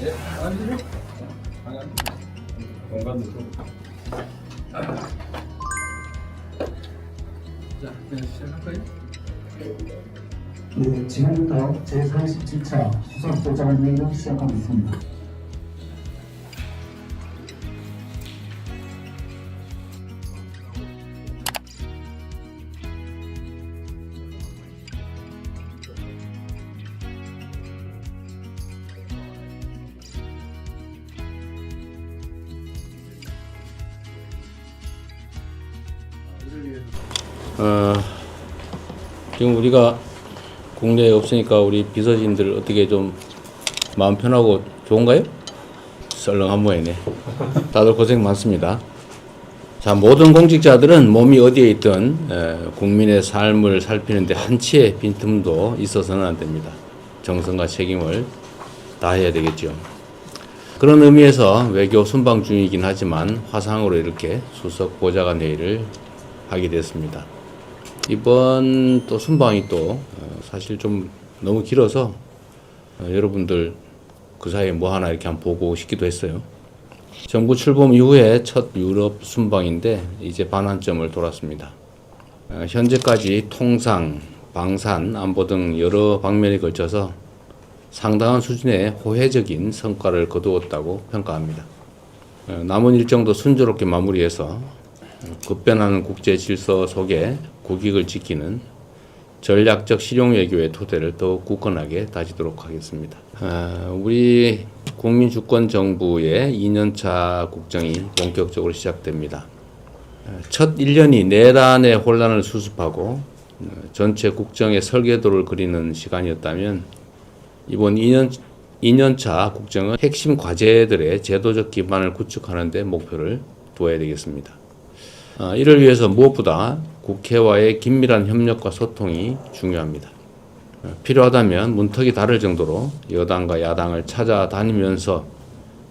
네, 앉으세요. 공간도 좀. 자, 네, 시작할까요? 네, 지금부터 제47차 수석보좌관회의를 시작하겠습니다. 지금 우리가 국내에 없으니까 우리 비서진들 어떻게 좀 마음 편하고 좋은가요? 썰렁한 모양이네. 다들 고생 많습니다. 자, 모든 공직자들은 몸이 어디에 있든 국민의 삶을 살피는데 한치의 빈틈도 있어서는 안 됩니다. 정성과 책임을 다해야 되겠죠. 그런 의미에서 외교 순방 중이긴 하지만 화상으로 이렇게 수석 보좌관 회의를 하게 됐습니다. 이번 또 순방이 또 사실 좀 너무 길어서 여러분들 그 사이에 뭐 하나 이렇게 한번 보고 싶기도 했어요. 정부 출범 이후에 첫 유럽 순방인데 이제 반환점을 돌았습니다. 현재까지 통상, 방산, 안보 등 여러 방면에 걸쳐서 상당한 수준의 호혜적인 성과를 거두었다고 평가합니다. 남은 일정도 순조롭게 마무리해서 급변하는 국제 질서 속에 국익을 지키는 전략적 실용 외교의 토대를 더욱 굳건하게 다지도록 하겠습니다. 우리 국민주권정부의 2년차 국정이 본격적으로 시작됩니다. 첫 1년이 내란의 혼란을 수습하고 전체 국정의 설계도를 그리는 시간이었다면 이번 2년차 국정은 핵심 과제들의 제도적 기반을 구축하는 데 목표를 두어야 되겠습니다. 이를 위해서 무엇보다 국회와의 긴밀한 협력과 소통이 중요합니다. 필요하다면 문턱이 다를 정도로 여당과 야당을 찾아다니면서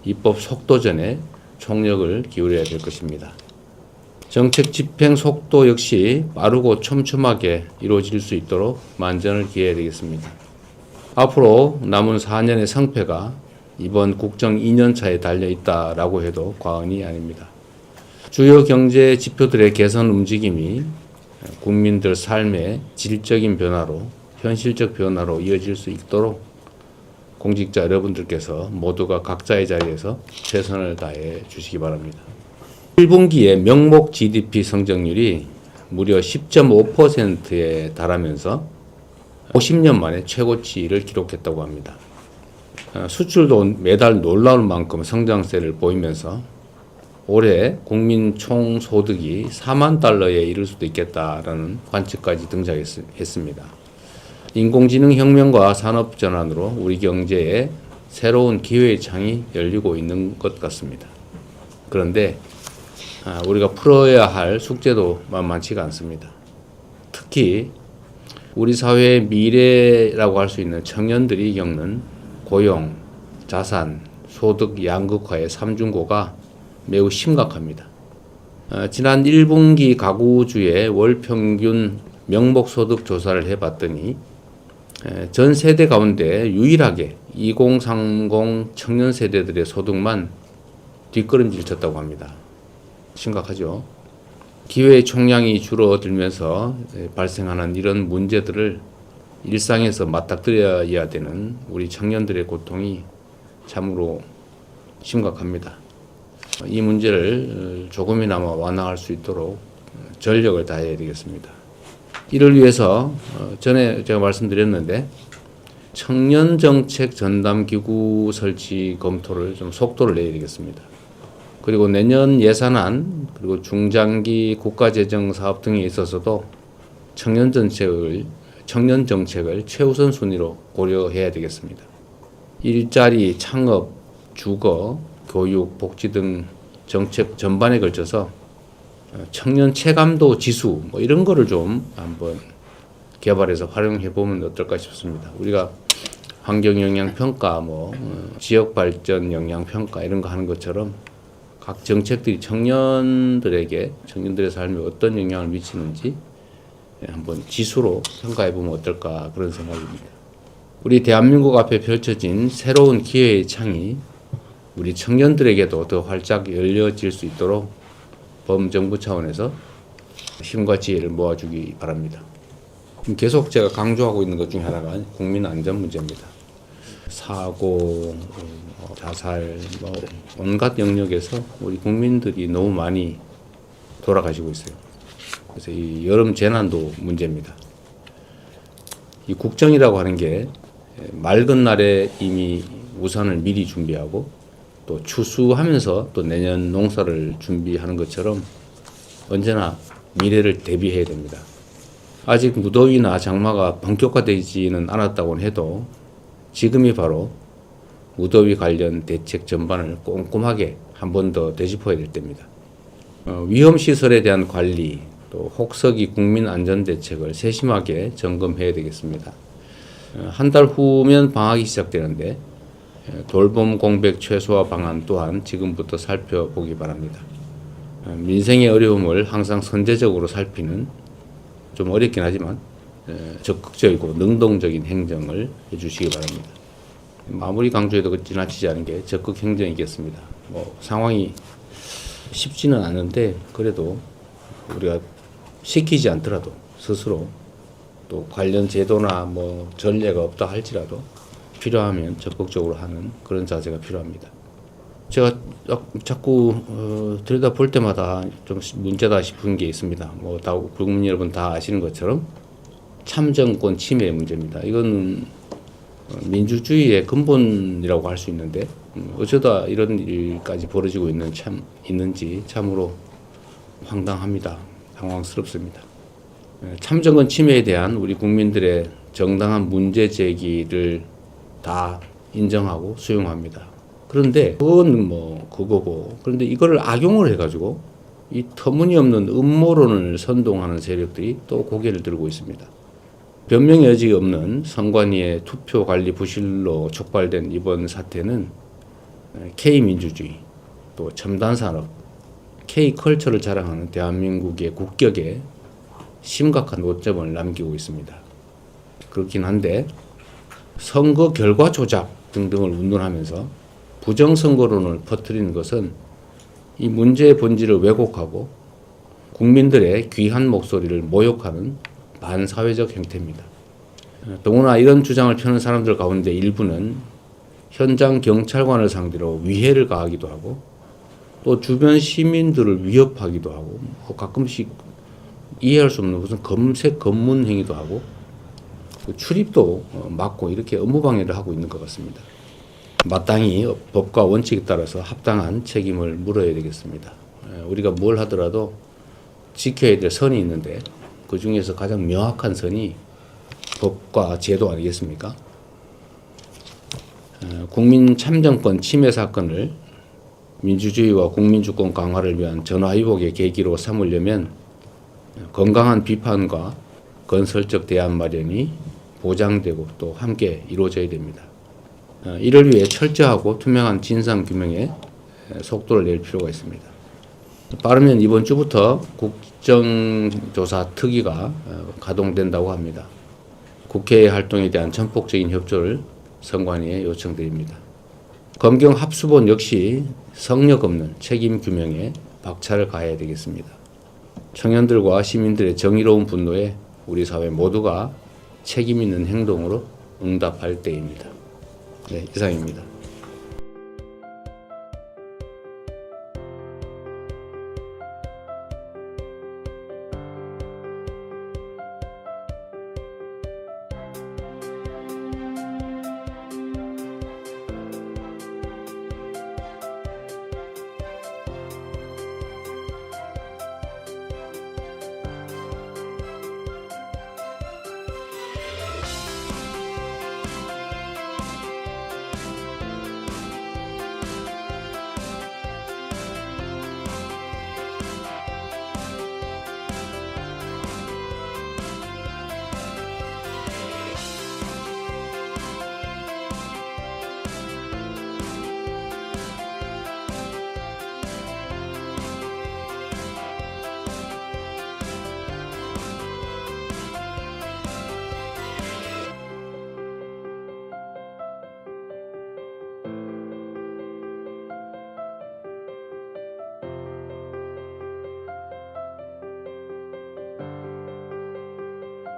입법 속도전에 총력을 기울여야 될 것입니다. 정책 집행 속도 역시 빠르고 촘촘하게 이루어질 수 있도록 만전을 기해야 되겠습니다. 앞으로 남은 4년의 성패가 이번 국정 2년차에 달려있다라고 해도 과언이 아닙니다. 주요 경제 지표들의 개선 움직임이 국민들 삶의 질적인 변화로 현실적 변화로 이어질 수 있도록 공직자 여러분들께서 모두가 각자의 자리에서 최선을 다해 주시기 바랍니다. 1분기의 명목 GDP 성장률이 무려 10.5%에 달하면서 50년 만에 최고치를 기록했다고 합니다. 수출도 매달 놀라울 만큼 성장세를 보이면서 올해 국민 총소득이 4만 달러에 이를 수도 있겠다라는 관측까지 등장했습니다. 인공지능 혁명과 산업 전환으로 우리 경제에 새로운 기회의 창이 열리고 있는 것 같습니다. 그런데 우리가 풀어야 할 숙제도 만만치가 않습니다. 특히 우리 사회의 미래라고 할 수 있는 청년들이 겪는 고용, 자산, 소득 양극화의 삼중고가 매우 심각합니다. 지난 1분기 가구주의 월 평균 명목소득 조사를 해봤더니 전 세대 가운데 유일하게 2030 청년 세대들의 소득만 뒷걸음질 쳤다고 합니다. 심각하죠. 기회의 총량이 줄어들면서 발생하는 이런 문제들을 일상에서 맞닥뜨려야 되는 우리 청년들의 고통이 참으로 심각합니다. 이 문제를 조금이나마 완화할 수 있도록 전력을 다해야 되겠습니다. 이를 위해서 전에 제가 말씀드렸는데 청년정책 전담기구 설치 검토를 좀 속도를 내야 되겠습니다. 그리고 내년 예산안 그리고 중장기 국가재정 사업 등에 있어서도 청년정책을 최우선 순위로 고려해야 되겠습니다. 일자리, 창업, 주거, 교육, 복지 등 정책 전반에 걸쳐서 청년 체감도 지수 뭐 이런 거를 좀 한번 개발해서 활용해 보면 어떨까 싶습니다. 우리가 환경 영향 평가, 지역 발전 영향 평가 이런 거 하는 것처럼 각 정책들이 청년들의 삶에 어떤 영향을 미치는지 한번 지수로 평가해 보면 어떨까 그런 생각입니다. 우리 대한민국 앞에 펼쳐진 새로운 기회의 창이 우리 청년들에게도 더 활짝 열려질 수 있도록 범정부 차원에서 힘과 지혜를 모아주기 바랍니다. 계속 제가 강조하고 있는 것 중에 하나가 국민 안전 문제입니다. 사고, 자살, 온갖 영역에서 우리 국민들이 너무 많이 돌아가시고 있어요. 그래서 이 여름 재난도 문제입니다. 이 국정이라고 하는 게 맑은 날에 이미 우산을 미리 준비하고 또 추수하면서 또 내년 농사를 준비하는 것처럼 언제나 미래를 대비해야 됩니다. 아직 무더위나 장마가 본격화되지는 않았다고 해도 지금이 바로 무더위 관련 대책 전반을 꼼꼼하게 한 번 더 되짚어야 될 때입니다. 위험시설에 대한 관리, 또 혹서기 국민안전대책을 세심하게 점검해야 되겠습니다. 한 달 후면 방학이 시작되는데 돌봄 공백 최소화 방안 또한 지금부터 살펴보기 바랍니다. 민생의 어려움을 항상 선제적으로 살피는 좀 어렵긴 하지만 적극적이고 능동적인 행정을 해주시기 바랍니다. 아무리 강조해도 지나치지 않은 게 적극 행정이겠습니다. 상황이 쉽지는 않은데 그래도 우리가 시키지 않더라도 스스로 또 관련 제도나 전례가 없다 할지라도 필요하면 적극적으로 하는 그런 자세가 필요합니다. 제가 자꾸 들여다볼 때마다 좀 문제다 싶은 게 있습니다. 다 국민 여러분 다 아시는 것처럼 참정권 침해 문제입니다. 이건 민주주의의 근본이라고 할 수 있는데 어쩌다 이런 일까지 벌어지고 있는지 참으로 황당합니다. 당황스럽습니다. 참정권 침해에 대한 우리 국민들의 정당한 문제 제기를 다 인정하고 수용합니다. 그런데 그건 그거고, 그런데 이거를 악용을 해가지고 이 터무니없는 음모론을 선동하는 세력들이 또 고개를 들고 있습니다. 변명의 여지가 없는 선관위의 투표 관리 부실로 촉발된 이번 사태는 K민주주의, 또 첨단산업, K컬처를 자랑하는 대한민국의 국격에 심각한 오점을 남기고 있습니다. 그렇긴 한데 선거 결과 조작 등등을 운운하면서 부정선거론을 퍼뜨리는 것은 이 문제의 본질을 왜곡하고 국민들의 귀한 목소리를 모욕하는 반사회적 행태입니다. 더구나 이런 주장을 펴는 사람들 가운데 일부는 현장 경찰관을 상대로 위해를 가하기도 하고 또 주변 시민들을 위협하기도 하고 가끔씩 이해할 수 없는 무슨 검색 검문 행위도 하고 출입도 막고 이렇게 업무방해를 하고 있는 것 같습니다. 마땅히 법과 원칙에 따라서 합당한 책임을 물어야 되겠습니다. 우리가 뭘 하더라도 지켜야 될 선이 있는데 그 중에서 가장 명확한 선이 법과 제도 아니겠습니까? 국민 참정권 침해 사건을 민주주의와 국민주권 강화를 위한 전화위복의 계기로 삼으려면 건강한 비판과 건설적 대안 마련이 보장되고 또 함께 이루어져야 됩니다. 이를 위해 철저하고 투명한 진상규명에 속도를 낼 필요가 있습니다. 빠르면 이번 주부터 국정조사 특위가 가동된다고 합니다. 국회의 활동에 대한 전폭적인 협조를 선관위에 요청드립니다. 검경 합수본 역시 성역 없는 책임 규명에 박차를 가해야 되겠습니다. 청년들과 시민들의 정의로운 분노에 우리 사회 모두가 책임 있는 행동으로 응답할 때입니다. 네, 이상입니다.